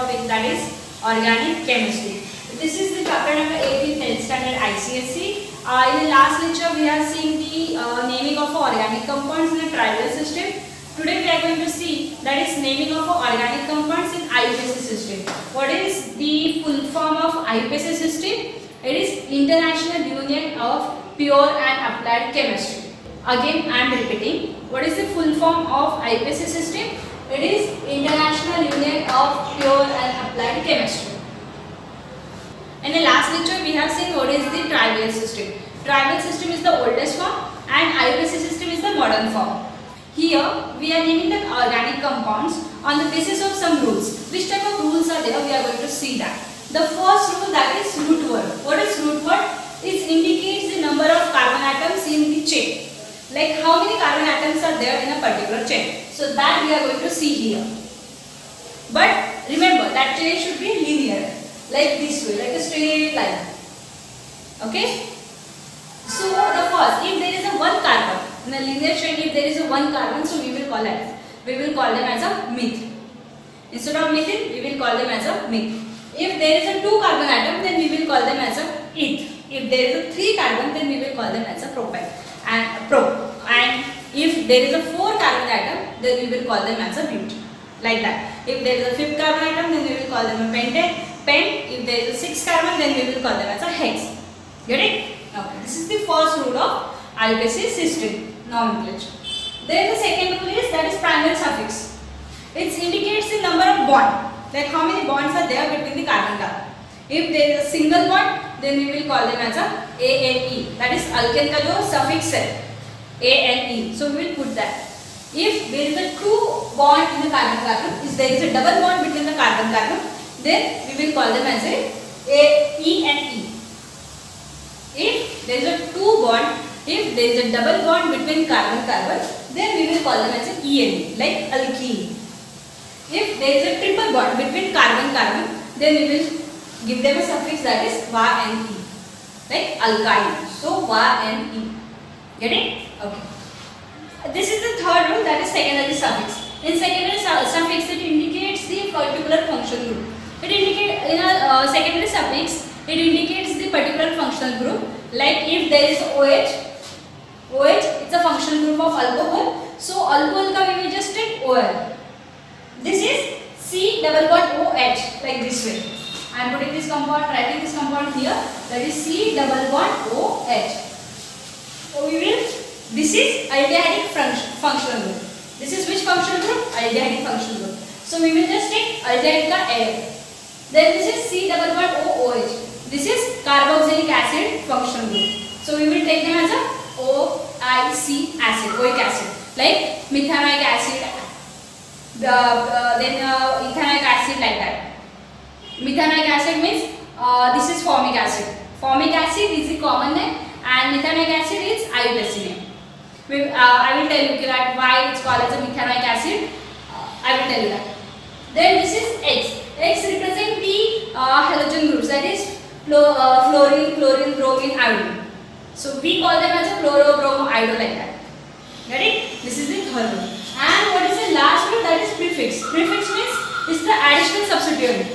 topic, that is organic chemistry. This is the chapter number 8 in 10th standard ICSE. In the last lecture we have seen the naming of organic compounds in a trivial system. Today we are going to see that is naming of organic compounds in IUPAC system. What is the full form of IUPAC system? It is International Union of Pure and Applied Chemistry. Again I am repeating. What is the full form of IUPAC system? It is International Union of Pure and Applied Chemistry. In the last lecture we have seen what is the trivial system. Trivial system is the oldest form and IUPAC system is the modern form. Here we are naming the organic compounds on the basis of some rules. Which type of rules are there? We are going to see that. The first rule, that is root word. What is root word? It indicates the number of carbon atoms in the chain. Like how many carbon atoms are there in a particular chain. So that we are going to see here. But remember that chain should be linear. Like this way, like a straight line. Okay? So the first, if there is a one carbon in a linear chain, if there is a one carbon, so we will call them as a meth. Instead of methyl, we will call them as a meth. If there is a two carbon atom, then we will call them as a eth. If there is a three carbon, then we will call them as a propyl and pro. And if there is a four carbon atom, then we will call them as a butane. Like that. If there is a fifth carbon atom, then we will call them a pentane. If there is a sixth carbon, then we will call them as a hex. Get it? Okay. This is the first rule of IUPAC system nomenclature. Then the second rule is that is primary suffix. It indicates the number of bonds. Like how many bonds are there between the carbon. If there is a single bond, then we will call them as a ANE. That is alkane ka jo suffix hai. ANE. So we will put that. If there is a two bond in the carbon, if there is a double bond between the carbon, then we will call them as a ENE. If there is a two bond, if there is a double bond between carbon, then we will call them as a ENE, like alkene. If there is a triple bond between carbon, then we will give them a suffix that is YNE, like alkyne. So YNE. Get it? Okay. This is the third rule, that is secondary suffix. In secondary suffix, it indicates the particular functional group. It indicates in a secondary suffix, it indicates the particular functional group. Like if there is OH, it's a functional group of alcohol. So alcohol ka we will just take OL. This is C double bond OH, like this way. I am putting this compound, writing this compound here. That is C double bond OH. So we will. This is aldehydic functional group. This is which functional group? Aldehydic functional group. So we will just take aldehyde ka L. Then this is C double bond OH. This is carboxylic acid functional group. So we will take them as a OIC acid, oic acid, like methanoic acid, then ethanoic acid, like that. Methanoic acid means this is formic acid. Formic acid is the common name, and methanoic acid is IUPAC name. I will tell you that why it's called as a methanoic acid. I will tell you that. Then this is X. X represent the halogen groups, that is fluorine, chlorine, bromine, iodine. So we call them as a chloro, bromo, iodo, like that. Get it? This is the third rule. And what is the last rule? That is prefix. Prefix means it's the additional substituent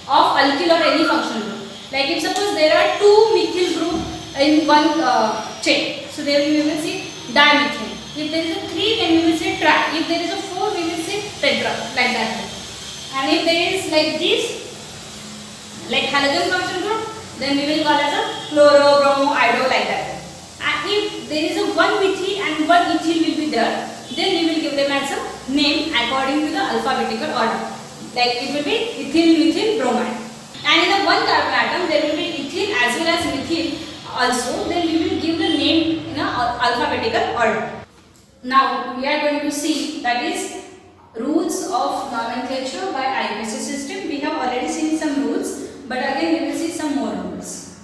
of alkyl or any functional group. Like if suppose there are two methyl group in one chain, so there we will see dimethane. If there is a 3, then we will say tri. If there is a 4, we will say tetra, like that. And if there is like this, like halogen functional group, then we will call as a chloro, bromo, iodo, like that. And if there is a one methyl and one ethyl will be there, then we will give them as a name according to the alphabetical order. Like it will be ethyl, methyl, bromide. And in the one carbon atom, there will be ethyl as well as methyl also. Then we will give the name in a alphabetical order. Now we are going to see that is rules of nomenclature by IUPAC system. We have already seen some rules, but again we will see some more rules.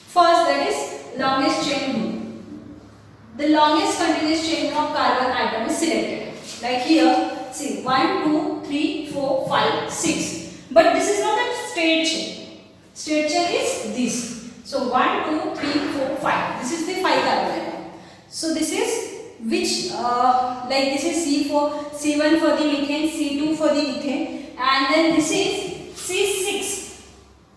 First, that is longest chain rule. The longest continuous chain of carbon atom is selected. Like here, see 1, 2, 3, 4, 5, 6. But this is not a straight chain. Straight chain is this. So 1, 2, 3, 4, 5. This is the 5 carbon atom. So this is which like this is C4, C1 for the methane, C2 for the ethane, and then this is C6.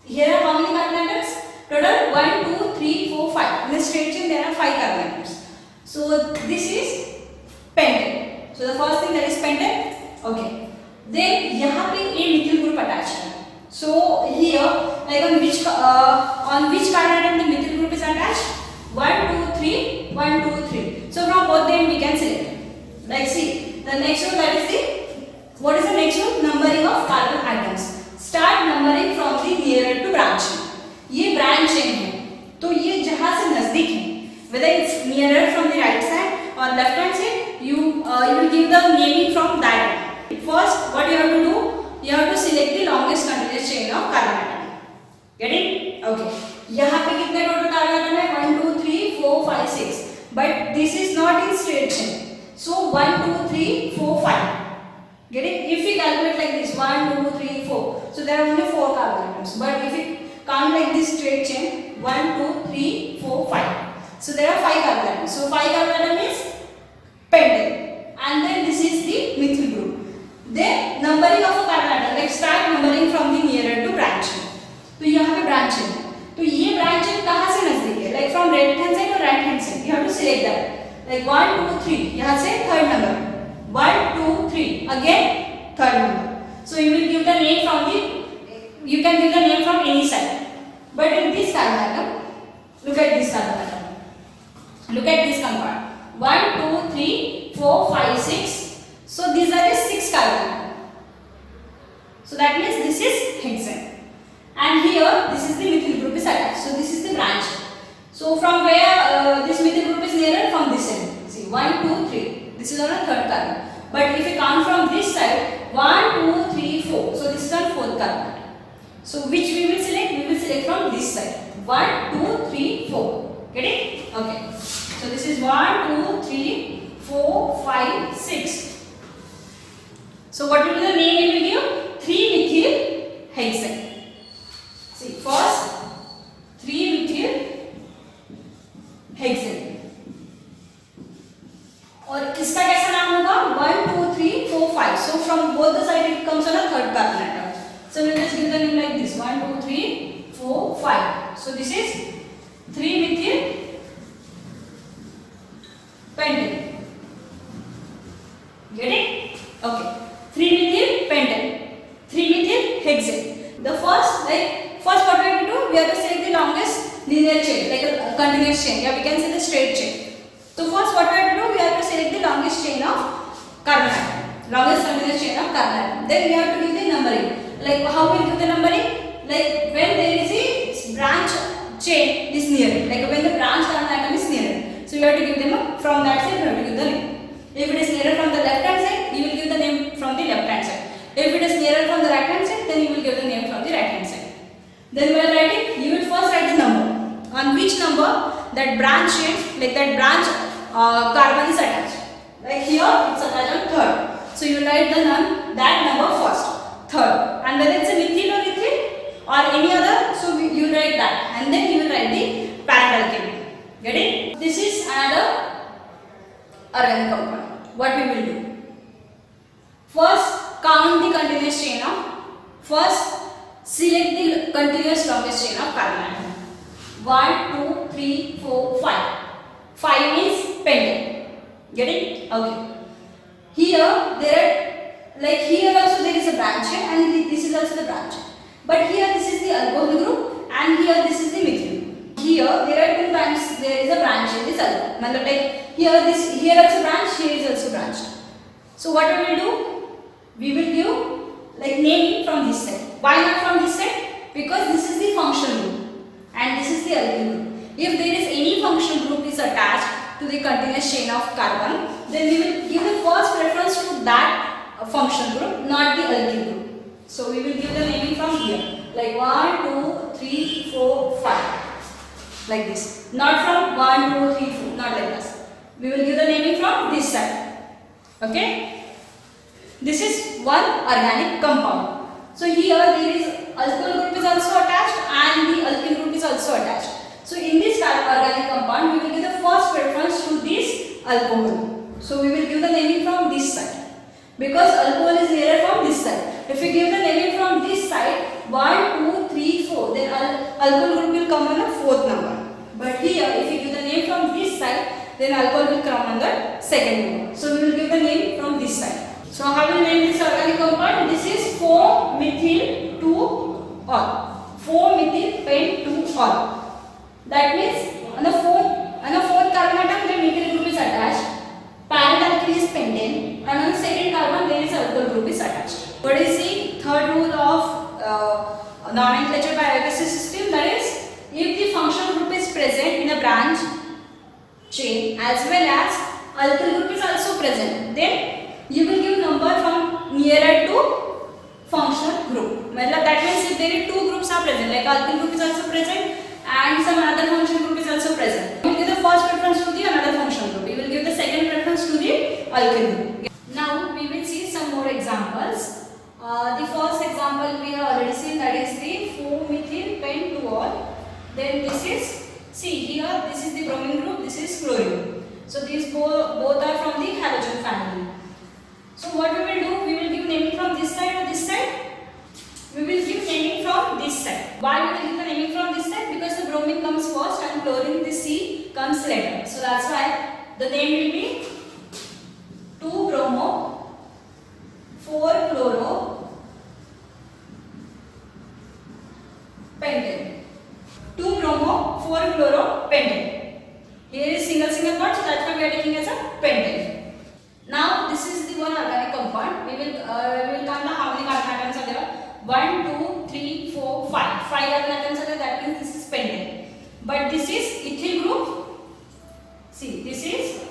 Here are how many carbon atoms? Total 1, 2, 3, 4, 5. In the straight chain there are 5 carbon atoms. So this is pentane. So the first thing that is pentane. Okay. Then यहाँ पे a methyl group attached है. So here, like on which carbon atom the methyl group is attached? 1, 2, 3, 1, 2, 3. So from both them we can select. Like see, the next one that is the, what is the next one? Numbering of carbon atoms. Start numbering from the nearer to branch. ये branch chain है, तो ये जहाँ से नजदीक है, whether it's nearer from the right side or left hand side, you will give the naming from that. First, what you have to do? You have to select the longest continuous chain of carbon atom. Get it? Okay. यहाँ पे कितने total carbon atom है? 1, 2, 3, 4, 5, 6. But this is not in straight chain. So 1, 2, 3, 4, 5. Get it? If we calculate like this, 1, 2, 3, 4. So there are only 4 carbon atoms. But if we count like this straight chain, 1, 2, 3, 4, 5. So there are 5 carbon atoms. So 5 carbon atom is pentane. And then this is the methyl group. Then numbering of a carbon atom, like start numbering from the nearer to branch. तो यहाँ पे branch है, तो ये branch कहाँ से नजदीक है? Like from right hand side or right hand side? You have to select that. Like 1, 2, 3. यहाँ से third number. 1, 2, 3. Again third number. So you will give the name from the. You can give the name from any side. But in this carbon atom, look at this carbon atom. Look at this compound. 1, 2, 3, 4, 5, 6. So these are the 6 carbon atoms. So that means this is hexane. And here this is the methyl group is attached. So this is the branch. So from where this methyl group is nearer? From this end. See 1, 2, 3. This is on a third carbon. But if we count from this side, 1, 2, 3, 4. So this is on fourth carbon. So which we will select? We will select from this side. 1, 2, 3, 4. Get it? Okay. So this is 1, 2, 3, 4, 5, 6. So what will be the name we will give? 3-methyl hexane. See, first 3-methyl hexane. और इसका कैसा नाम होगा? 1, 2, 3, 4, 5. So from both the side it comes on a third carbon atom. So we will just give the name like this: 1, 2, 3, 4, 5. So this is 3-methyl pentane. Get it? Okay. 3-methyl pentane. 3-methyl hexane. The first what we have to do? We have to select the longest linear chain, like a continuous chain. Yeah, we can say the straight chain. So first what we have to do? We have to select the longest chain of carbon atom. Longest continuous chain of carbon atom. Then we have to give the numbering. Like how we give the numbering? Like when there is a branch chain is near. Like when the branch carbon atom is near. So you have to give them from that side. You have to give the name. If it is nearer from the left hand side, you will give the name from the left hand side. If it is nearer from the right hand side, then you will give the name from the right hand side. Then while writing, you will first write the number. On which number that branch chain, like that branch carbon is attached. Like here, it's attached on third. So you will write that number first, third. And whether it's a methyl or ethyl or any other, so you write that. And then you will write the parent alkene. Get it? This is another organic compound. What we will do? First, count the continuous chain of. First, select the continuous longest chain of carbon atom. 1, 2, 3, 4, 5. 5 is pentane. Get it? Okay. Here here also there is a branch and this is also the branch. But here this is the alcohol group and here this is the methyl group. Here there are two branches. There is a branch in this alcohol. Like here also branch, here is also branch. So what we will do? We will give like naming from this side. Why not from this side? Because this is the functional group and this is the alkyl group. If there is any functional group is attached to the continuous chain of carbon, then we will give the first preference to that functional group, not the alkyl group. So we will give the naming from here, like 1, 2, 3, 4, 5, like this. Not from 1, 2, 3, 4, not like this. We will give the naming from this side. Okay. This is one organic compound. So here there is alcohol group is also attached and the alkyl group is also attached. So in this organic compound, we will give the first preference to this alcohol. So we will give the naming from this side because alcohol is nearer from this side. If we give the naming from this side 1, 2, 3, 4, then alcohol group will come on the fourth number. But here, if we give the name from this side, then alcohol will come on the second number. So we will give the name from this side. So how will we name this organic compound? This is 4-methyl-2-ol. 4-methyl-pent-2-ol. That means on the fourth carbon atom the methyl group is attached. Parent alkene is pentane, and on the second carbon there is alcohol group is attached. What is the third rule of nomenclature by IUPAC system? That is, if the functional group is present in a branch chain as well as alkyl group is also present, then you will give number from nearer to functional group. That means if there are two groups are present, like alkyl group is also present and some other functional group is also present, you will give the first preference to the another functional group. You will give the second preference to the alkyl group. Now we will see some more examples. The first example we have already seen, that is the 4-methyl-pent-2-ol. Then this is, see here, this is the bromine group, this is chlorine. So these both are from the halogen family. So what we will do, we will give naming from this side or this side? We will give naming from this side. Why we will give the naming from this side? Because the bromine comes first and chlorine, the C, comes later. So that's why the name will be 2-bromo, 4-chloro, pentane. 2-bromo, 4-chloro, pentane. Here is single bond, so that's why we are taking as a pentane. Now this is the one organic compound. We will count how many carbon atoms are there. 1, 2, 3, 4, 5. 5 carbon atoms are there. That means this is pentane. But this is ethyl group. See, this is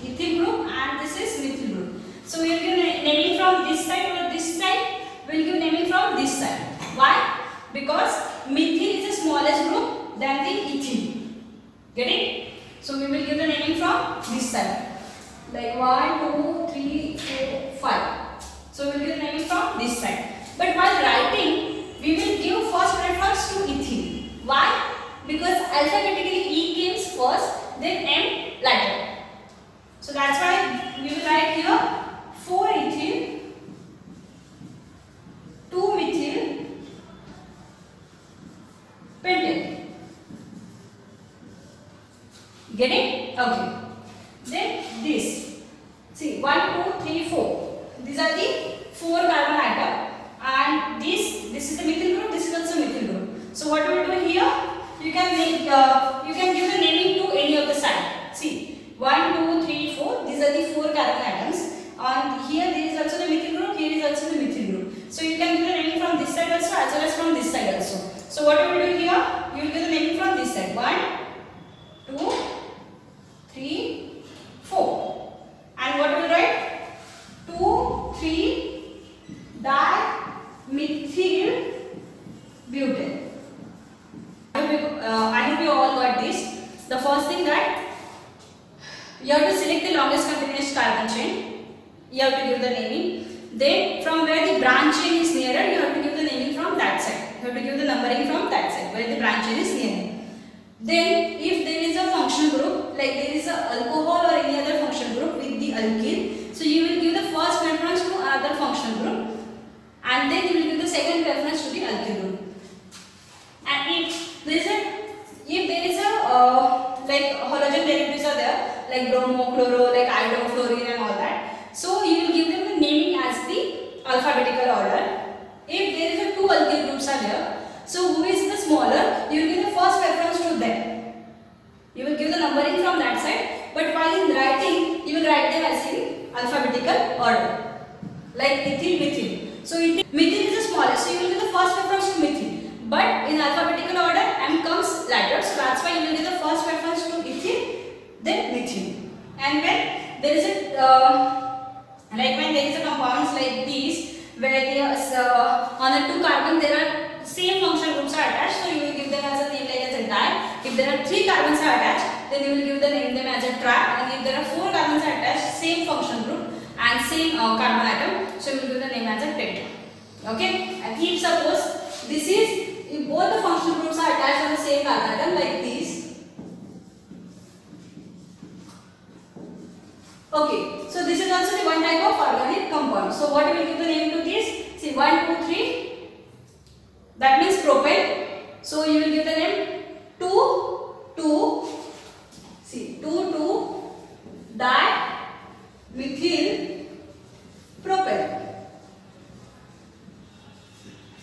ethyl group and this is methyl group. So we will give naming from this side or this side. We will give naming from this side. Why? Because methyl is the smallest group than the ethyl. Get it? So we will give the naming from this side. Like 1, 2, 3, 4, 5. So we will give the naming from this side. But while writing, we will give first preference to ethyl. Why? Because alphabetically E comes first, then M later. So that's why we will write here 4-ethyl, 2-methyl, pentane. Get it? Okay. Then this. See, 1, 2, 3, 4. These are the 4 carbon atom, and this is the methyl group. This is also methyl group. So what we will do here? You can give the naming to any of the side. See, 1, 2, 3, 4. These are the 4 carbon atoms, and here there is also the methyl group. Here is also the methyl group. So you can give the naming from this side also as well as from this side also. So what we will do here? You will give the naming from this side. 1, 2, 3, 4. And what will write? 2, 3 dimethyl butane. I hope you all got this. The first thing that you have to select the longest continuous carbon chain. You have to give the naming. Then from where the branch chain is nearer, you have to give the naming from that side. You have to give the numbering from that side where the branch chain is nearer. Then if there is a functional group, like there is a alcohol or any other functional group with the alkene, so you will give the first preference to another functional group, and then you will give the second preference to the alkyl group. And if there is a like halogen derivatives are there, like bromo, chloro, like iodine, fluorine and all that, so you will give them the naming as the alphabetical order. If there is a 2 alkyl groups are there, so who is the smaller, you will give the first preference to them. You will give the numbering from that side, but while in writing, you will write them as in alphabetical order, like ethyl, methyl. So methyl is the smallest, so you will give the first preference to methyl. But in alphabetical order, M comes later, so that's why you will give the first preference to ethyl, then methyl. And when there is a compounds like these, where they are on the 2 carbon there are same functional groups are attached, so you will give them as a name like as a di. If there are 3 carbons are attached, then you will give the name them as a tri. And if there are 4 carbons are attached, same functional group and same carbon atom, so you will give the name as a pent. Okay. And if suppose this is, if both the functional groups are attached on the same carbon atom like these. Okay. So this is also the one type of organic compound. So what we will give the name to this? See 1, 2, 3. That means propane. So you will give the name 2, 2. See 2, 2 dimethyl propane.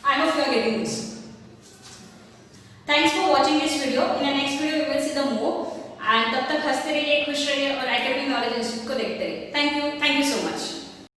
I hope you are getting this. Thanks for watching this video. In the next video we will see the more. And तब तक हंसते रहिए, खुश रहिए और academic knowledge institute को देखते रहिए. Thank you so much.